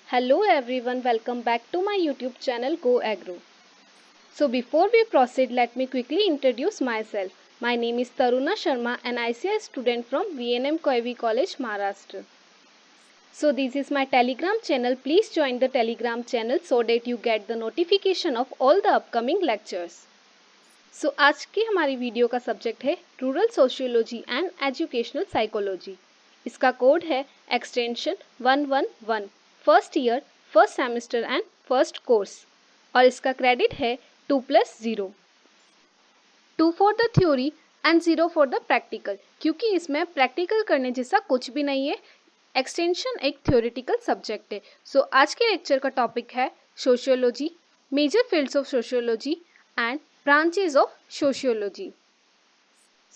Hello everyone, welcome back to my YouTube channel Go Agro. So before we proceed, let me quickly introduce myself. My name is Taruna Sharma and I am a student from VNM Koivi College, Maharashtra. So this is my Telegram channel. Please join the Telegram channel so that you get the notification of all the upcoming lectures. So आज की हमारी video का subject है rural sociology and educational psychology. इसका code है extension 111 first year first semester and first course और इसका credit है 2+0 2 for the theory and 0 for the practical, क्योंकि इसमें प्रैक्टिकल करने जैसा कुछ भी नहीं है. एक्सटेंशन एक थ्योरेटिकल सब्जेक्ट है. सो आज के लेक्चर का टॉपिक है sociology, major fields of sociology and branches of sociology.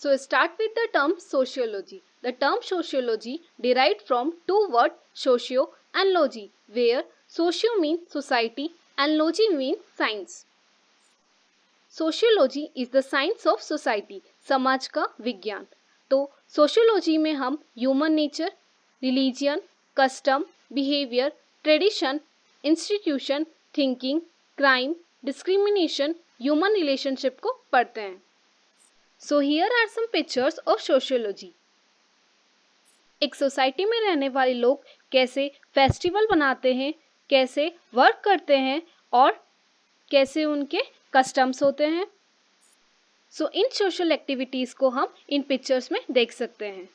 So start with the term sociology. The term sociology derived from two words socio and logy, where socio means society and logy means science. Sociology is the science of society, समाज का विज्ञान. तो sociology में हम human nature, religion, custom, behavior, tradition, institution, thinking, crime, discrimination, human relationship को पढ़ते हैं. So here are some pictures of sociology. एक सोसाइटी में रहने वाले लोग कैसे फेस्टिवल बनाते हैं, कैसे वर्क करते हैं और कैसे उनके कस्टम्स होते हैं. सो इन सोशल एक्टिविटीज़ को हम इन पिक्चर्स में देख सकते हैं.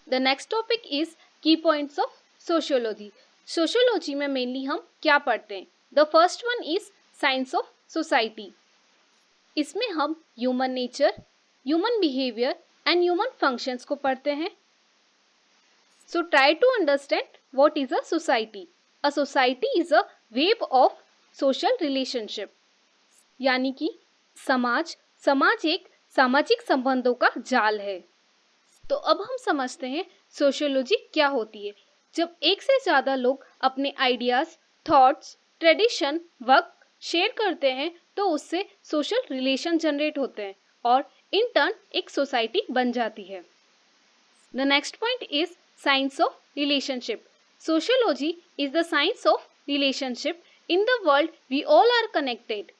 The next topic is key points of sociology. Sociology में मेनली हम क्या पढ़ते हैं? The first one is science of society. इसमें हम human nature, human behaviour and human functions को पढ़ते हैं. So try to understand what is a society. A society is a web of social relationship, यानी कि समाज एक सामाजिक संबंधों का जाल है. तो अब हम समझते हैं सोशियोलॉजी क्या होती है. जब एक से ज़्यादा लोग अपने ideas, thoughts, tradition, work share करते हैं तो उससे सोशल रिलेशन जनरेट होते हैं और इन टर्न एक सोसाइटी बन जाती है. The next point is science of relationship. Sociology is the science of relationship. In the world we all are connected.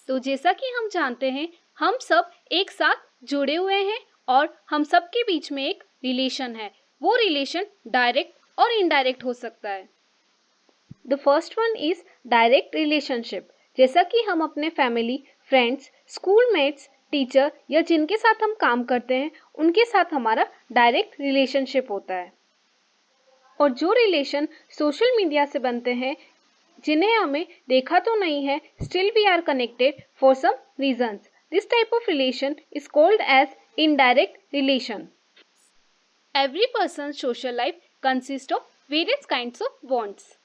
तो जैसा कि हम जानते हैं हम सब एक साथ जुड़े हुए हैं और हम सब के बीच में एक रिलेशन है. वो रिलेशन डायरेक्ट और इनडायरेक्ट हो सकता है. The first one is direct relationship. जैसा कि हम अपने family, friends, school mates, teacher या जिनके साथ हम काम करते हैं उनके साथ हमारा डायरेक्ट रिलेशनशिप होता है. और जो रिलेशन सोशल मीडिया से बनते हैं जिन्हें हमें देखा तो नहीं है, still we are connected for some reasons. This type of relation is called as indirect relation. Every person social life consist of various kinds of bonds.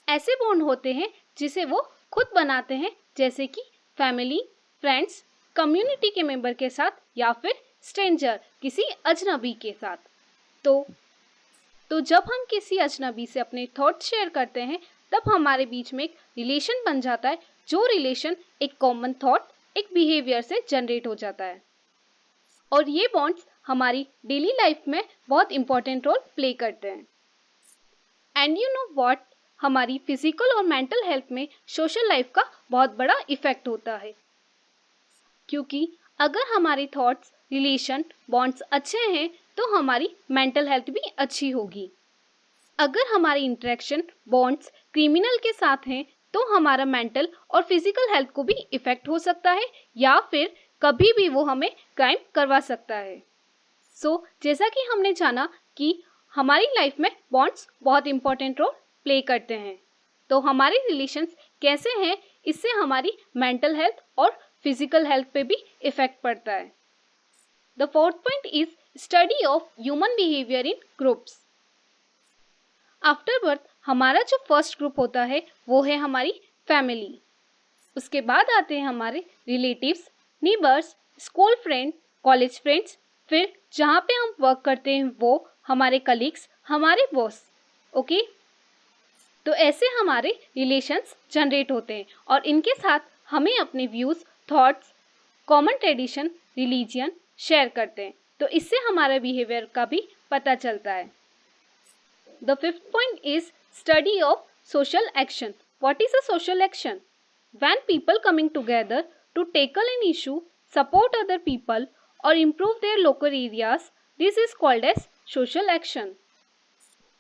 ऐसे बॉन्ड होते हैं जिसे वो खुद बनाते हैं, जैसे कि फैमिली, फ्रेंड्स, कम्युनिटी के मेंबर के साथ या फिर स्ट्रेंजर, किसी अजनबी के साथ. तो जब हम किसी अजनबी से अपने थॉट शेयर करते हैं तब हमारे बीच में एक रिलेशन बन जाता है, जो रिलेशन एक कॉमन थॉट, एक बिहेवियर से जनरेट हो जाता है. और ये बॉन्ड्स हमारी डेली लाइफ में बहुत इंपॉर्टेंट रोल प्ले करते हैं. एंड यू नो व्हाट, हमारी फिजिकल और मेंटल हेल्थ में सोशल लाइफ का बहुत बड़ा इफेक्ट होता है, क्योंकि अगर हमारी थॉट्स, रिलेशन, बॉन्ड्स अच्छे हैं तो हमारी मेंटल हेल्थ भी अच्छी होगी. अगर हमारी इंटरेक्शन, बॉन्ड्स क्रिमिनल के साथ हैं तो हमारा मेंटल और फिजिकल हेल्थ को भी इफेक्ट हो सकता है या फिर कभी भी वो हमें क्राइम करवा सकता है. सो जैसा कि हमने जाना कि हमारी लाइफ में बॉन्ड्स बहुत इंपॉर्टेंट रोल प्ले करते हैं, तो हमारे रिलेशंस कैसे हैं इससे हमारी मेंटल हेल्थ और फिजिकल हेल्थ पे भी इफेक्ट पड़ता है. The fourth point is study of human behaviour in groups. After birth हमारा जो फर्स्ट ग्रुप होता है वो है हमारी फैमिली. उसके बाद आते हैं हमारे relatives, neighbours, school friend, college friends, फिर जहाँ पे हम वर्क करते हैं वो हमारे कलीग्स, हमारे बॉस. ओके, तो ऐसे हमारे रिलेशंस जनरेट होते हैं और इनके साथ हमें अपने views, thoughts, common tradition, religion share करते हैं. तो इससे हमारे बिहेवियर का भी पता चलता है. The fifth point is study of social action. What is a social action? When people coming together to tackle an issue, support other people or improve their local areas, this is called as social action.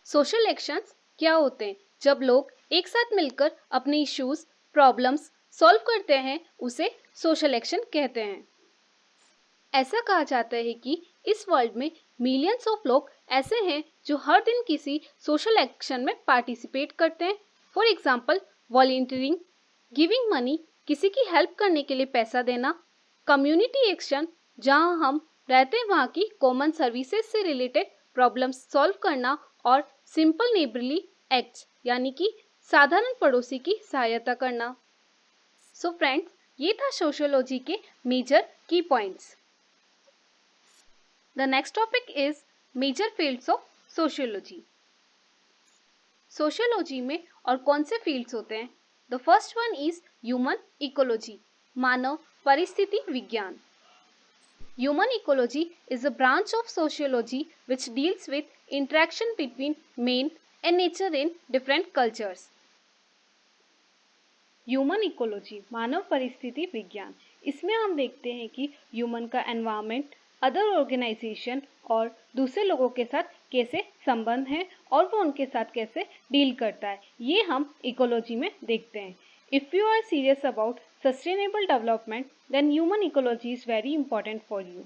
Social actions क्या होते हैं? जब लोग एक साथ मिलकर अपने issues, problems solve करते हैं, उसे सोशल एक्शन कहते हैं. ऐसा कहा जाता है कि इस वर्ल्ड में मिलियंस ऑफ लोग ऐसे हैं जो हर दिन किसी सोशल एक्शन में पार्टिसिपेट करते हैं. For example, volunteering, giving money, किसी की हेल्प करने के लिए पैसा देना. कम्युनिटी एक्शन, जहां हम रहते हैं वहाँ की कॉमन सर्विसेज से रिलेटेड प्रॉब्लम्स सॉल्व करना. और सिंपल नेबरली एक्ट्स, यानी कि साधारण पड़ोसी की सहायता करना. सो फ्रेंड्स, ये था सोशियोलॉजी के मेजर की points. The next topic is major fields of sociology. Sociology में और कौन से फील्ड्स होते हैं? The first one is human ecology, मानव परिस्थिति विज्ञान. Human ecology is a branch of sociology which deals with interaction between man and nature in different cultures. Human ecology, मानव परिस्थिति विज्ञान, इसमें हम देखते हैं कि ह्यूमन का एनवायरनमेंट, अदर ऑर्गेनाइजेशन और दूसरे लोगों के साथ कैसे संबंध है और वो उनके साथ कैसे डील करता है, ये हम इकोलॉजी में देखते हैं. If you are serious about sustainable development, then human ecology is very important for you.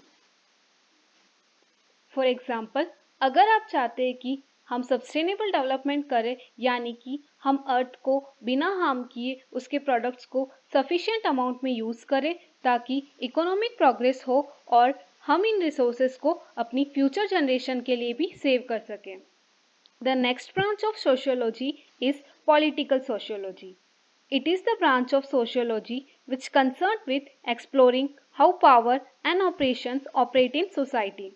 For example, अगर आप चाहते हैं कि हम सस्टेनेबल डेवलपमेंट करें, यानी कि हम अर्थ को बिना हार्म किए उसके प्रोडक्ट्स को सफिशिएंट अमाउंट में यूज़ करें ताकि इकोनॉमिक प्रोग्रेस हो और हम इन रिसोर्सेज को अपनी फ्यूचर जनरेशन के लिए भी सेव कर सकें. The next branch of sociology is political sociology. It is the branch of sociology which concerned with exploring how power and operations operate in society.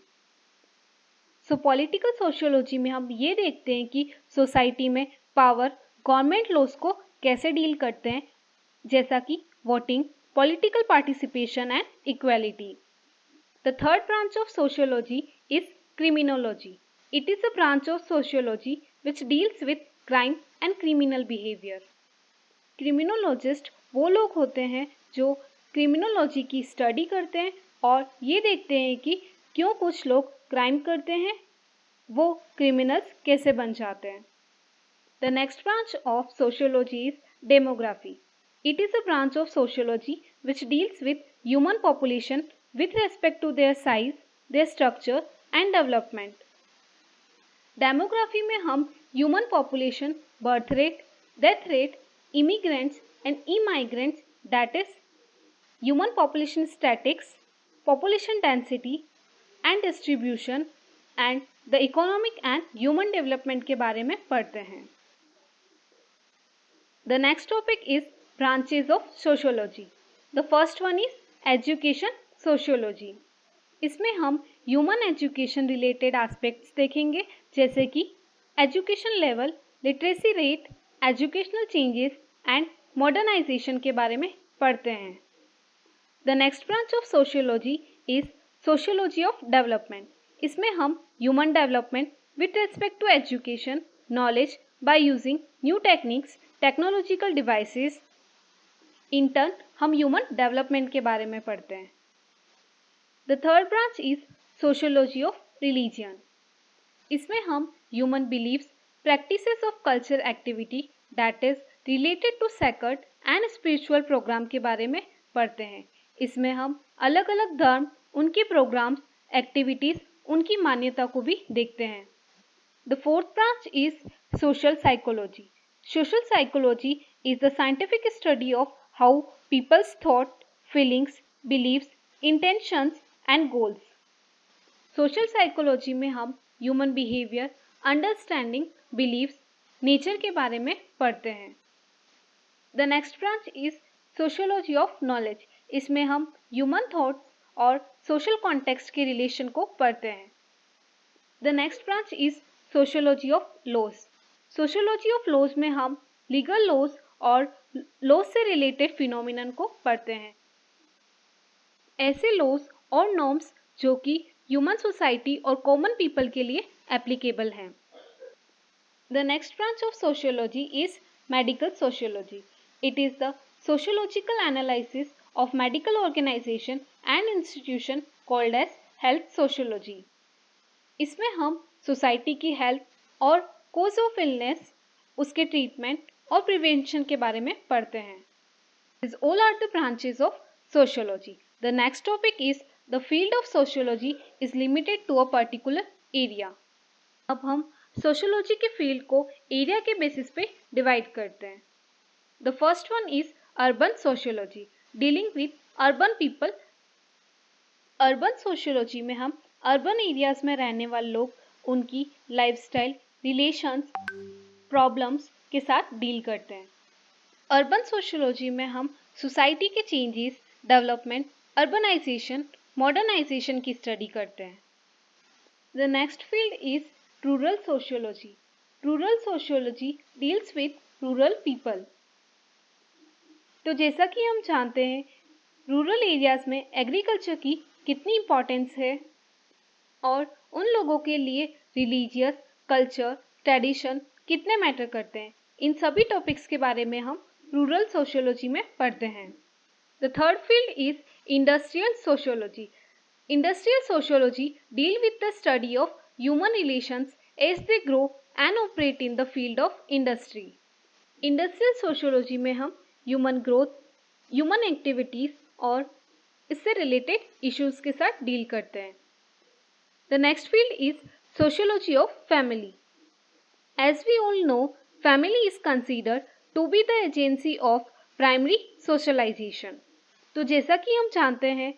So political sociology में हम ये देखते हैं कि सोसाइटी में पावर, गवर्नमेंट लॉज को कैसे deal करते हैं, जैसा कि voting, political participation and equality. The third branch of sociology is criminology. It is a branch of sociology which deals with crime and criminal behaviour. Criminologist वो लोग होते हैं जो क्रिमिनोलॉजी की स्टडी करते हैं और ये देखते हैं कि क्यों कुछ लोग क्राइम करते हैं, वो क्रिमिनल्स कैसे बन जाते हैं. The next branch of sociology is demography. It is a branch of sociology which deals with human population with respect to their size, their structure and development. Demography में हम human population, birth rate, death rate, immigrants and immigrants, that is human population statistics, population density and distribution and the economic and human development के बारे में पढ़ते हैं. The next topic is branches of sociology. The first one is education sociology. इसमें हम human education related aspects देखेंगे, जैसे कि education level, literacy rate, educational changes and modernization के बारे में पढ़ते हैं. The next branch of sociology is sociology of development. इसमें हम human development with respect to education, knowledge by using new techniques, technological devices. In turn हम human development के बारे में पढ़ते हैं. The third branch is sociology of religion. इसमें हम human beliefs, practices of cultural activity that is related to sacred and spiritual program के बारे में पढ़ते हैं. इसमें हम अलग अलग धर्म, उनके प्रोग्राम्स, एक्टिविटीज़, उनकी मान्यता को भी देखते हैं. The fourth branch is social psychology. Social psychology is the scientific study of how peoples thought, feelings, beliefs, intentions and goals. Social psychology में हम human behaviour, understanding, beliefs, nature के बारे में पढ़ते हैं. The next branch is sociology of knowledge. इसमें हम human thoughts और सोशल कॉन्टेक्स्ट के रिलेशन को पढ़ते हैं. The next branch is sociology of laws. Sociology of laws में हम लीगल लॉज और लॉज से रिलेटेड फिनोमिनन को पढ़ते हैं. ऐसे लॉज और नॉर्म्स जो कि ह्यूमन सोसाइटी और कॉमन पीपल के लिए एप्लीकेबल हैं. The next branch of sociology is medical sociology. It is the sociological analysis of medical organization and institution called as health sociology. इसमें हम सोसाइटी की हेल्थ और कोज ऑफ इलनेस, उसके treatment और prevention के बारे में पढ़ते हैं. These all are the branches of sociology. The next topic is the field of sociology is limited to a particular area. अब हम सोशियोलॉजी के फील्ड को एरिया के बेसिस पे डिवाइड करते हैं. The first one is urban sociology, dealing with urban people. Urban sociology में हम अर्बन एरियाज में रहने वाले लोग, उनकी लाइफस्टाइल, रिलेशंस, प्रॉब्लम्स के साथ डील करते हैं. अर्बन सोशियोलॉजी में हम सोसाइटी के चेंजेस, डेवलपमेंट, अर्बनाइजेशन, मॉडर्नाइजेशन की स्टडी करते हैं. The next field is rural sociology. Rural sociology deals with rural people. तो जैसा कि हम जानते हैं रूरल एरियाज में एग्रीकल्चर की कितनी इम्पोर्टेंस है और उन लोगों के लिए रिलीजियस, कल्चर, ट्रेडिशन कितने मैटर करते हैं, इन सभी टॉपिक्स के बारे में हम रूरल सोशियोलॉजी में पढ़ते हैं. The third field is industrial sociology. Industrial sociology deal with the study of human relations as they grow and operate in the field of industry. Industrial sociology में हम ह्यूमन ग्रोथ, ह्यूमन एक्टिविटीज और इससे related issues के साथ deal करते हैं. The next field is sociology of family. As we all know, family is considered to be the agency of primary socialization. तो जैसा कि हम जानते हैं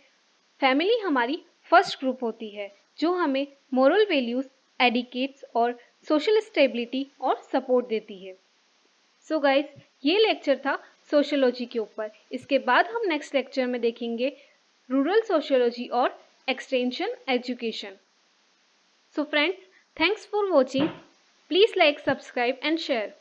फैमिली हमारी फर्स्ट ग्रुप होती है जो हमें मोरल वैल्यूज, एडिकेट्स और सोशल स्टेबिलिटी और सपोर्ट देती है. सो गाइस, ये लेक्चर था सोशियोलॉजी के ऊपर. इसके बाद हम नेक्स्ट लेक्चर में देखेंगे रूरल सोशियोलॉजी और extension education. So friends, thanks for watching. Please like, subscribe and share.